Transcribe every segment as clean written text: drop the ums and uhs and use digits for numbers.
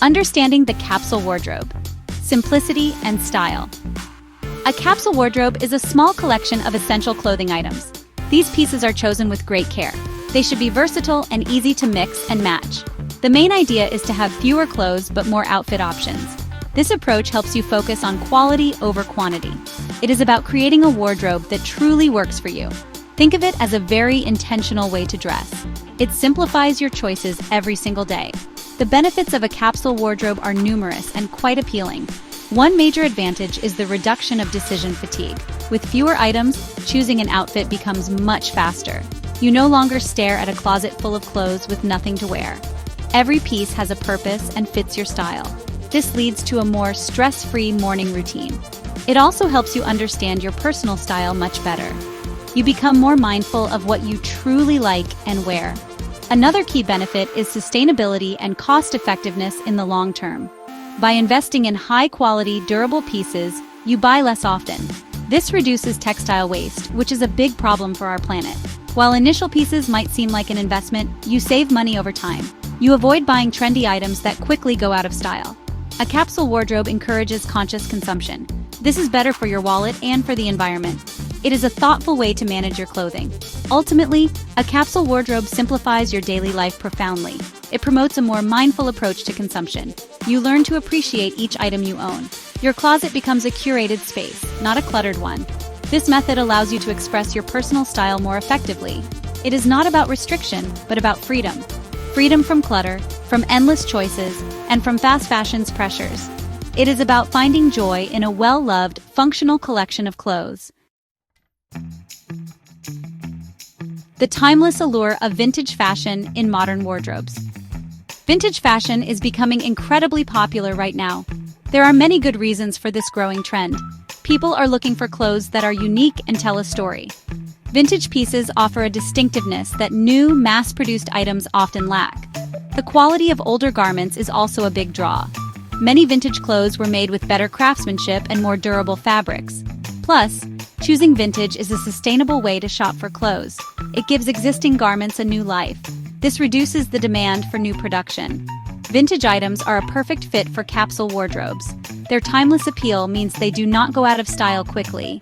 Understanding the capsule wardrobe. Simplicity and style. A capsule wardrobe is a small collection of essential clothing items. These pieces are chosen with great care. They should be versatile and easy to mix and match. The main idea is to have fewer clothes but more outfit options. This approach helps you focus on quality over quantity. It is about creating a wardrobe that truly works for you. Think of it as a very intentional way to dress. It simplifies your choices every single day. The benefits of a capsule wardrobe are numerous and quite appealing. One major advantage is the reduction of decision fatigue. With fewer items, choosing an outfit becomes much faster. You no longer stare at a closet full of clothes with nothing to wear. Every piece has a purpose and fits your style. This leads to a more stress-free morning routine. It also helps you understand your personal style much better. You become more mindful of what you truly like and wear. Another key benefit is sustainability and cost-effectiveness in the long term. By investing in high-quality, durable pieces, you buy less often. This reduces textile waste, which is a big problem for our planet. While initial pieces might seem like an investment, you save money over time. You avoid buying trendy items that quickly go out of style. A capsule wardrobe encourages conscious consumption. This is better for your wallet and for the environment. It is a thoughtful way to manage your clothing. Ultimately, a capsule wardrobe simplifies your daily life profoundly. It promotes a more mindful approach to consumption. You learn to appreciate each item you own. Your closet becomes a curated space, not a cluttered one. This method allows you to express your personal style more effectively. It is not about restriction, but about freedom. Freedom from clutter, from endless choices, and from fast fashion's pressures. It is about finding joy in a well-loved, functional collection of clothes. The timeless allure of vintage fashion in modern wardrobes. Vintage fashion is becoming incredibly popular right now. There are many good reasons for this growing trend. People are looking for clothes that are unique and tell a story. Vintage pieces offer a distinctiveness that new, mass-produced items often lack. The quality of older garments is also a big draw. Many vintage clothes were made with better craftsmanship and more durable fabrics. Plus, choosing vintage is a sustainable way to shop for clothes. It gives existing garments a new life. This reduces the demand for new production. Vintage items are a perfect fit for capsule wardrobes. Their timeless appeal means they do not go out of style quickly.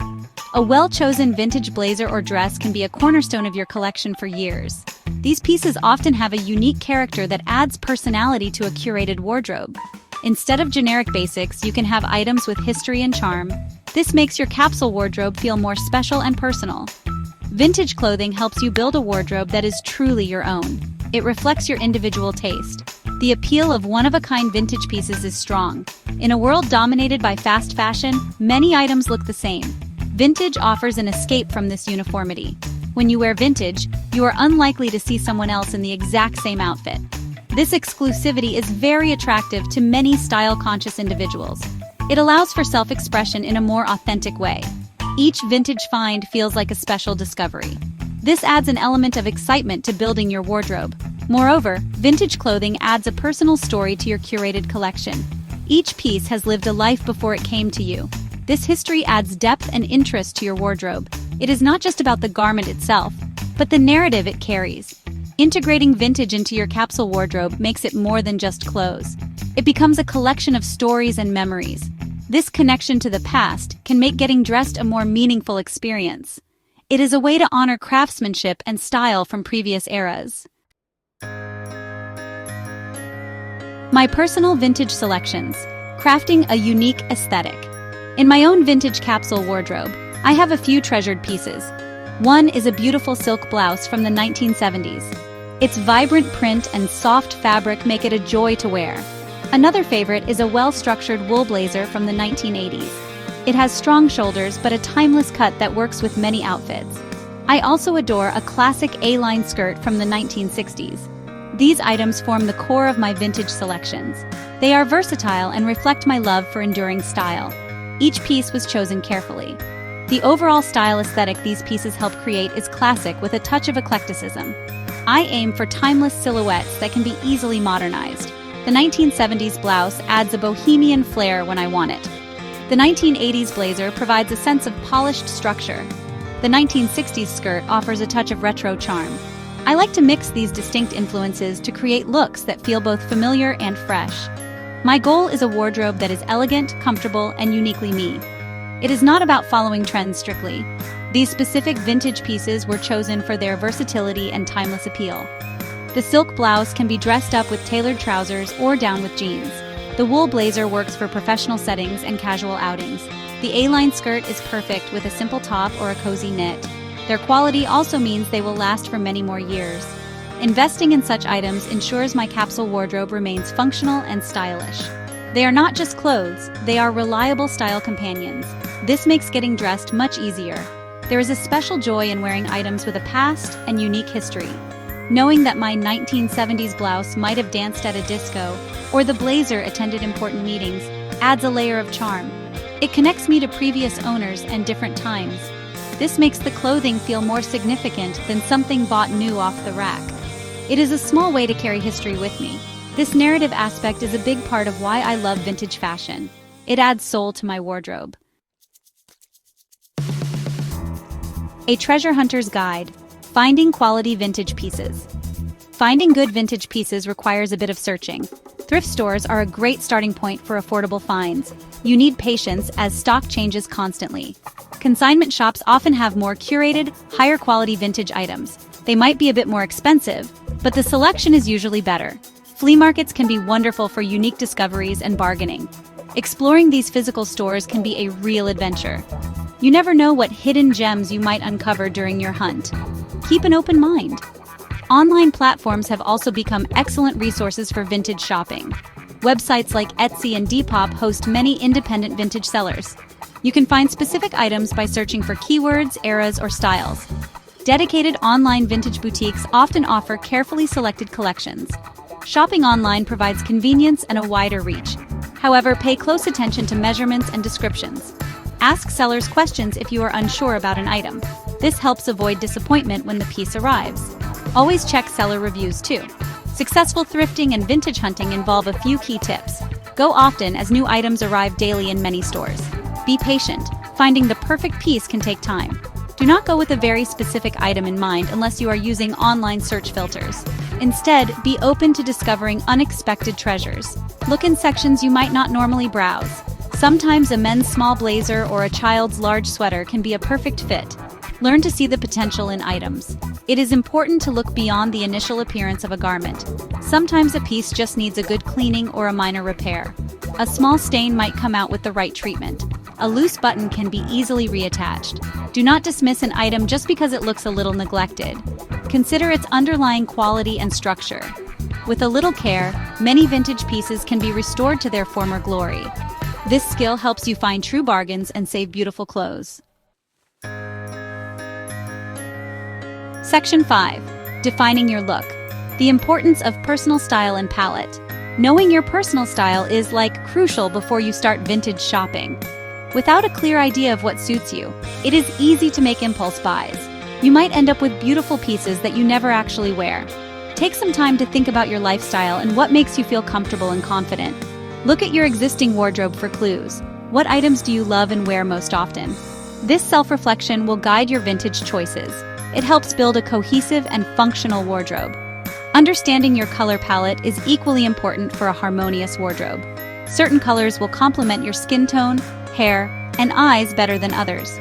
A well-chosen vintage blazer or dress can be a cornerstone of your collection for years. These pieces often have a unique character that adds personality to a curated wardrobe. Instead of generic basics, you can have items with history and charm. This makes your capsule wardrobe feel more special and personal. Vintage clothing helps you build a wardrobe that is truly your own. It reflects your individual taste. The appeal of one-of-a-kind vintage pieces is strong. In a world dominated by fast fashion, many items look the same. Vintage offers an escape from this uniformity. When you wear vintage, you are unlikely to see someone else in the exact same outfit. This exclusivity is very attractive to many style-conscious individuals. It allows for self-expression in a more authentic way. Each vintage find feels like a special discovery. This adds an element of excitement to building your wardrobe. Moreover, vintage clothing adds a personal story to your curated collection. Each piece has lived a life before it came to you. This history adds depth and interest to your wardrobe. It is not just about the garment itself, but the narrative it carries. Integrating vintage into your capsule wardrobe makes it more than just clothes. It becomes a collection of stories and memories. This connection to the past can make getting dressed a more meaningful experience. It is a way to honor craftsmanship and style from previous eras. My personal vintage selections. Crafting a unique aesthetic. In my own vintage capsule wardrobe, I have a few treasured pieces. One is a beautiful silk blouse from the 1970s. Its vibrant print and soft fabric make it a joy to wear. Another favorite is a well-structured wool blazer from the 1980s. It has strong shoulders but a timeless cut that works with many outfits. I also adore a classic A-line skirt from the 1960s. These items form the core of my vintage selections. They are versatile and reflect my love for enduring style. Each piece was chosen carefully. The overall style aesthetic these pieces help create is classic with a touch of eclecticism. I aim for timeless silhouettes that can be easily modernized. The 1970s blouse adds a bohemian flair when I want it. The 1980s blazer provides a sense of polished structure. The 1960s skirt offers a touch of retro charm. I like to mix these distinct influences to create looks that feel both familiar and fresh. My goal is a wardrobe that is elegant, comfortable, and uniquely me. It is not about following trends strictly. These specific vintage pieces were chosen for their versatility and timeless appeal. The silk blouse can be dressed up with tailored trousers or down with jeans. The wool blazer works for professional settings and casual outings. The A-line skirt is perfect with a simple top or a cozy knit. Their quality also means they will last for many more years. Investing in such items ensures my capsule wardrobe remains functional and stylish. They are not just clothes, they are reliable style companions. This makes getting dressed much easier. There is a special joy in wearing items with a past and unique history. Knowing that my 1970s blouse might have danced at a disco, or the blazer attended important meetings, adds a layer of charm. It connects me to previous owners and different times. This makes the clothing feel more significant than something bought new off the rack. It is a small way to carry history with me. This narrative aspect is a big part of why I love vintage fashion. It adds soul to my wardrobe. A treasure hunter's guide. Finding quality vintage pieces. Finding good vintage pieces requires a bit of searching. Thrift stores are a great starting point for affordable finds. You need patience as stock changes constantly. Consignment shops often have more curated, higher quality vintage items. They might be a bit more expensive, but the selection is usually better. Flea markets can be wonderful for unique discoveries and bargaining. Exploring these physical stores can be a real adventure. You never know what hidden gems you might uncover during your hunt. Keep an open mind. Online platforms have also become excellent resources for vintage shopping. Websites like Etsy and Depop host many independent vintage sellers. You can find specific items by searching for keywords, eras, or styles. Dedicated online vintage boutiques often offer carefully selected collections. Shopping online provides convenience and a wider reach. However, pay close attention to measurements and descriptions. Ask sellers questions if you are unsure about an item. This helps avoid disappointment when the piece arrives. Always check seller reviews too. Successful thrifting and vintage hunting involve a few key tips. Go often as new items arrive daily in many stores. Be patient. Finding the perfect piece can take time. Do not go with a very specific item in mind unless you are using online search filters. Instead, be open to discovering unexpected treasures. Look in sections you might not normally browse. Sometimes a men's small blazer or a child's large sweater can be a perfect fit. Learn to see the potential in items. It is important to look beyond the initial appearance of a garment. Sometimes a piece just needs a good cleaning or a minor repair. A small stain might come out with the right treatment. A loose button can be easily reattached. Do not dismiss an item just because it looks a little neglected. Consider its underlying quality and structure. With a little care, many vintage pieces can be restored to their former glory. This skill helps you find true bargains and save beautiful clothes. Section 5. Defining your look. The importance of personal style and palette. Knowing your personal style is crucial before you start vintage shopping. Without a clear idea of what suits you, it is easy to make impulse buys. You might end up with beautiful pieces that you never actually wear. Take some time to think about your lifestyle and what makes you feel comfortable and confident. Look at your existing wardrobe for clues. What items do you love and wear most often? This self-reflection will guide your vintage choices. It helps build a cohesive and functional wardrobe. Understanding your color palette is equally important for a harmonious wardrobe. Certain colors will complement your skin tone, hair, and eyes better than others.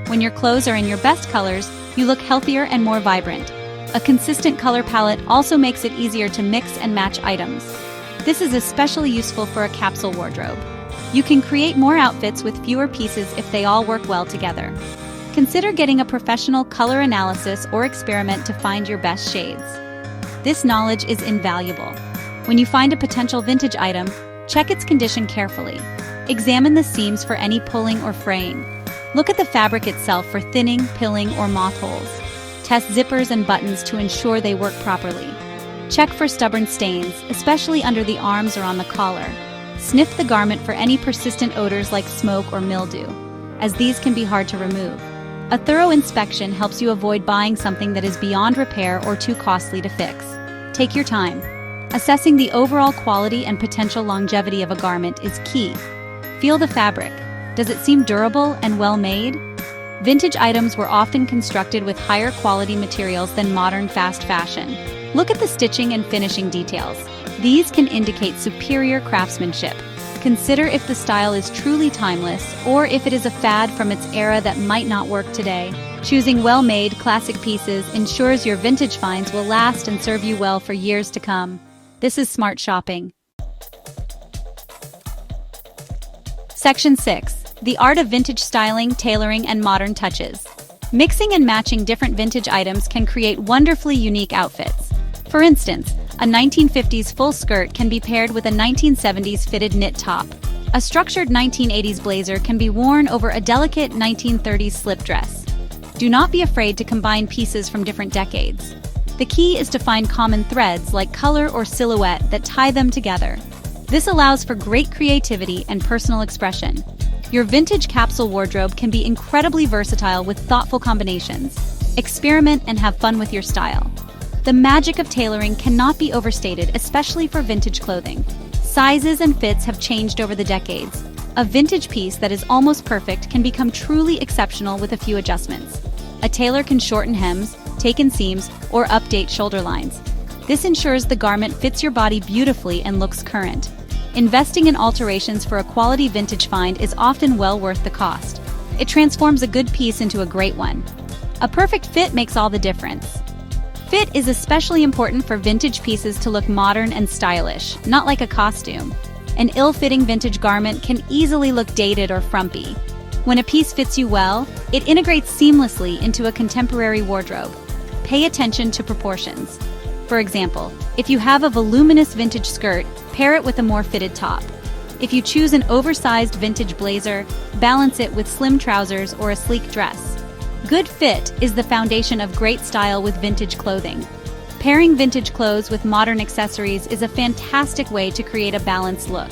When your clothes are in your best colors, you look healthier and more vibrant. A consistent color palette also makes it easier to mix and match items. This is especially useful for a capsule wardrobe. You can create more outfits with fewer pieces if they all work well together. Consider getting a professional color analysis or experiment to find your best shades. This knowledge is invaluable. When you find a potential vintage item, check its condition carefully. Examine the seams for any pulling or fraying. Look at the fabric itself for thinning, pilling, or moth holes. Test zippers and buttons to ensure they work properly. Check for stubborn stains, especially under the arms or on the collar. Sniff the garment for any persistent odors like smoke or mildew, as these can be hard to remove. A thorough inspection helps you avoid buying something that is beyond repair or too costly to fix. Take your time. Assessing the overall quality and potential longevity of a garment is key. Feel the fabric. Does it seem durable and well-made? Vintage items were often constructed with higher quality materials than modern fast fashion. Look at the stitching and finishing details. These can indicate superior craftsmanship. Consider if the style is truly timeless or if it is a fad from its era that might not work today. Choosing well-made, classic pieces ensures your vintage finds will last and serve you well for years to come. This is smart shopping. Section 6. The art of vintage styling, tailoring, and modern touches. Mixing and matching different vintage items can create wonderfully unique outfits. For instance, a 1950s full skirt can be paired with a 1970s fitted knit top. A structured 1980s blazer can be worn over a delicate 1930s slip dress. Do not be afraid to combine pieces from different decades. The key is to find common threads like color or silhouette that tie them together. This allows for great creativity and personal expression. Your vintage capsule wardrobe can be incredibly versatile with thoughtful combinations. Experiment and have fun with your style. The magic of tailoring cannot be overstated, especially for vintage clothing. Sizes and fits have changed over the decades. A vintage piece that is almost perfect can become truly exceptional with a few adjustments. A tailor can shorten hems, take in seams, or update shoulder lines. This ensures the garment fits your body beautifully and looks current. Investing in alterations for a quality vintage find is often well worth the cost. It transforms a good piece into a great one. A perfect fit makes all the difference. Fit is especially important for vintage pieces to look modern and stylish, not like a costume. An ill-fitting vintage garment can easily look dated or frumpy. When a piece fits you well, it integrates seamlessly into a contemporary wardrobe. Pay attention to proportions. For example, if you have a voluminous vintage skirt, pair it with a more fitted top. If you choose an oversized vintage blazer, balance it with slim trousers or a sleek dress. Good fit is the foundation of great style with vintage clothing. Pairing vintage clothes with modern accessories is a fantastic way to create a balanced look.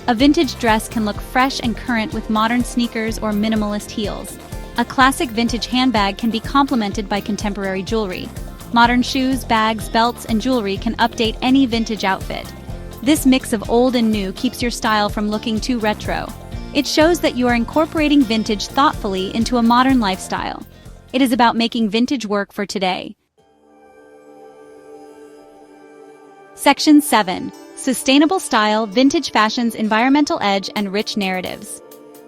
A vintage dress can look fresh and current with modern sneakers or minimalist heels. A classic vintage handbag can be complemented by contemporary jewelry. Modern shoes, bags, belts, and jewelry can update any vintage outfit. This mix of old and new keeps your style from looking too retro. It shows that you are incorporating vintage thoughtfully into a modern lifestyle. It is about making vintage work for today. Section 7. Sustainable style, vintage fashion's environmental edge, and rich narratives.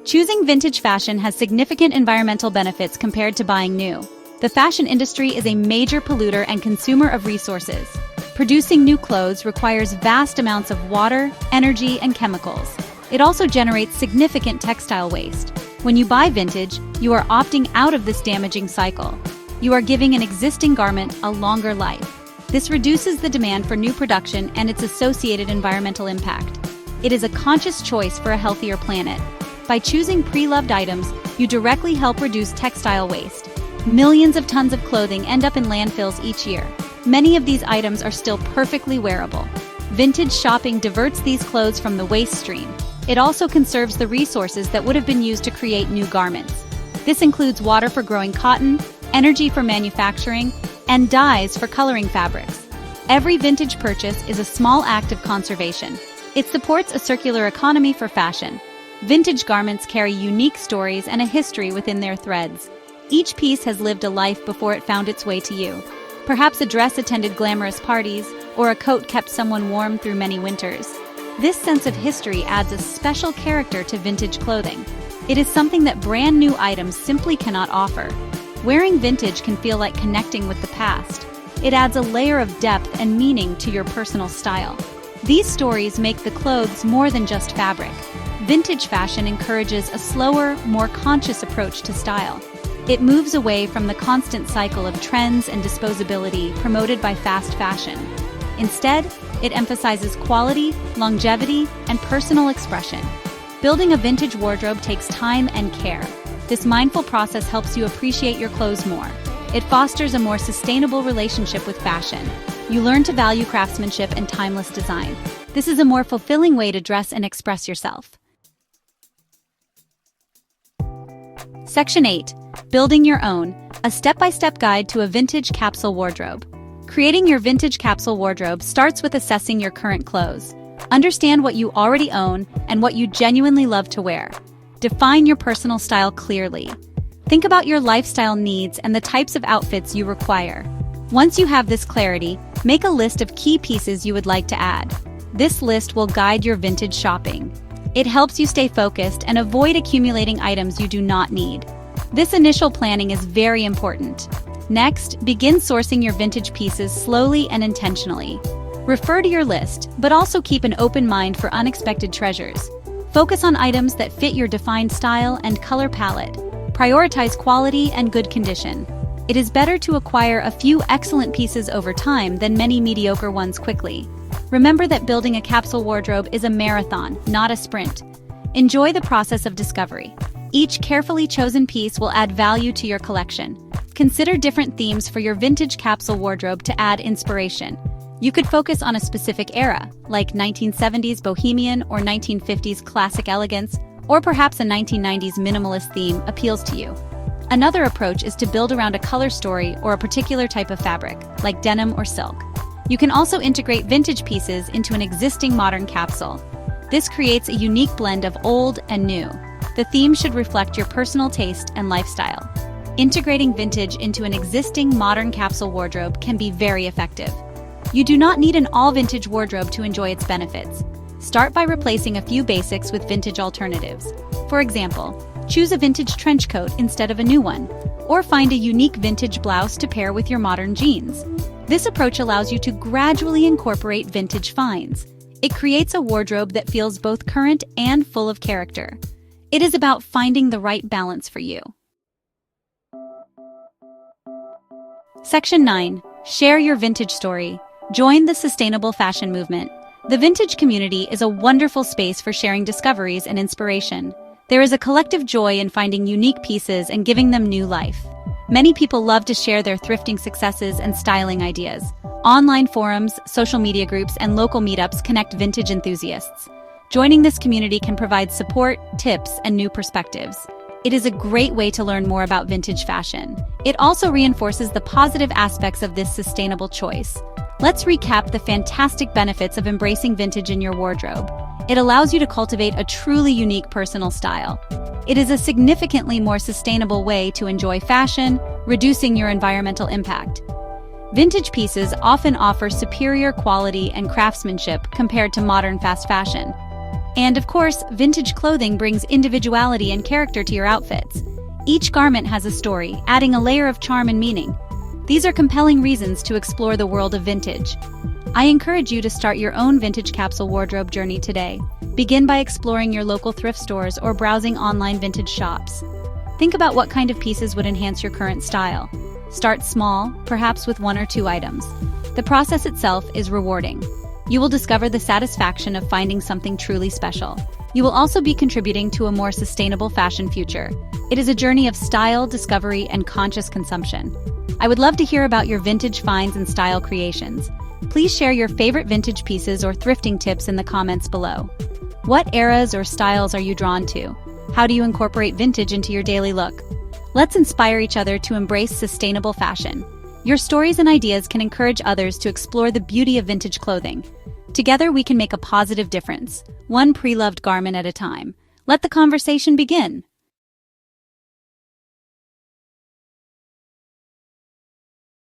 Choosing vintage fashion has significant environmental benefits compared to buying new. The fashion industry is a major polluter and consumer of resources. Producing new clothes requires vast amounts of water, energy, and chemicals. It also generates significant textile waste. When you buy vintage, you are opting out of this damaging cycle. You are giving an existing garment a longer life. This reduces the demand for new production and its associated environmental impact. It is a conscious choice for a healthier planet. By choosing pre-loved items, you directly help reduce textile waste. Millions of tons of clothing end up in landfills each year. Many of these items are still perfectly wearable. Vintage shopping diverts these clothes from the waste stream. It also conserves the resources that would have been used to create new garments. This includes water for growing cotton, energy for manufacturing, and dyes for coloring fabrics. Every vintage purchase is a small act of conservation. It supports a circular economy for fashion. Vintage garments carry unique stories and a history within their threads. Each piece has lived a life before it found its way to you. Perhaps a dress attended glamorous parties, or a coat kept someone warm through many winters. This sense of history adds a special character to vintage clothing. It is something that brand new items simply cannot offer. Wearing vintage can feel like connecting with the past. It adds a layer of depth and meaning to your personal style. These stories make the clothes more than just fabric. Vintage fashion encourages a slower, more conscious approach to style. It moves away from the constant cycle of trends and disposability promoted by fast fashion. Instead, it emphasizes quality, longevity, and personal expression. Building a vintage wardrobe takes time and care. This mindful process helps you appreciate your clothes more. It fosters a more sustainable relationship with fashion. You learn to value craftsmanship and timeless design. This is a more fulfilling way to dress and express yourself. Section 8. Building your own, a step-by-step guide to a vintage capsule wardrobe. Creating your vintage capsule wardrobe starts with assessing your current clothes. Understand what you already own and what you genuinely love to wear. Define your personal style clearly. Think about your lifestyle needs and the types of outfits you require. Once you have this clarity, make a list of key pieces you would like to add. This list will guide your vintage shopping. It helps you stay focused and avoid accumulating items you do not need. This initial planning is very important. Next, begin sourcing your vintage pieces slowly and intentionally. Refer to your list, but also keep an open mind for unexpected treasures. Focus on items that fit your defined style and color palette. Prioritize quality and good condition. It is better to acquire a few excellent pieces over time than many mediocre ones quickly. Remember that building a capsule wardrobe is a marathon, not a sprint. Enjoy the process of discovery. Each carefully chosen piece will add value to your collection. Consider different themes for your vintage capsule wardrobe to add inspiration. You could focus on a specific era, like 1970s bohemian or 1950s classic elegance, or perhaps a 1990s minimalist theme appeals to you. Another approach is to build around a color story or a particular type of fabric, like denim or silk. You can also integrate vintage pieces into an existing modern capsule. This creates a unique blend of old and new. The theme should reflect your personal taste and lifestyle. Integrating vintage into an existing modern capsule wardrobe can be very effective. You do not need an all-vintage wardrobe to enjoy its benefits. Start by replacing a few basics with vintage alternatives. For example, choose a vintage trench coat instead of a new one, or find a unique vintage blouse to pair with your modern jeans. This approach allows you to gradually incorporate vintage finds. It creates a wardrobe that feels both current and full of character. It is about finding the right balance for you. Section 9. Share your vintage story. Join the sustainable fashion movement. The vintage community is a wonderful space for sharing discoveries and inspiration. There is a collective joy in finding unique pieces and giving them new life. Many people love to share their thrifting successes and styling ideas. Online forums, social media groups, and local meetups connect vintage enthusiasts. Joining this community can provide support, tips, and new perspectives. It is a great way to learn more about vintage fashion. It also reinforces the positive aspects of this sustainable choice. Let's recap the fantastic benefits of embracing vintage in your wardrobe. It allows you to cultivate a truly unique personal style. It is a significantly more sustainable way to enjoy fashion, reducing your environmental impact. Vintage pieces often offer superior quality and craftsmanship compared to modern fast fashion. And of course, vintage clothing brings individuality and character to your outfits. Each garment has a story, adding a layer of charm and meaning. These are compelling reasons to explore the world of vintage. I encourage you to start your own vintage capsule wardrobe journey today. Begin by exploring your local thrift stores or browsing online vintage shops. Think about what kind of pieces would enhance your current style. Start small, perhaps with 1 or 2 items. The process itself is rewarding. You will discover the satisfaction of finding something truly special. You will also be contributing to a more sustainable fashion future. It is a journey of style, discovery, and conscious consumption. I would love to hear about your vintage finds and style creations. Please share your favorite vintage pieces or thrifting tips in the comments below. What eras or styles are you drawn to? How do you incorporate vintage into your daily look? Let's inspire each other to embrace sustainable fashion. Your stories and ideas can encourage others to explore the beauty of vintage clothing. Together we can make a positive difference, one pre-loved garment at a time. Let the conversation begin.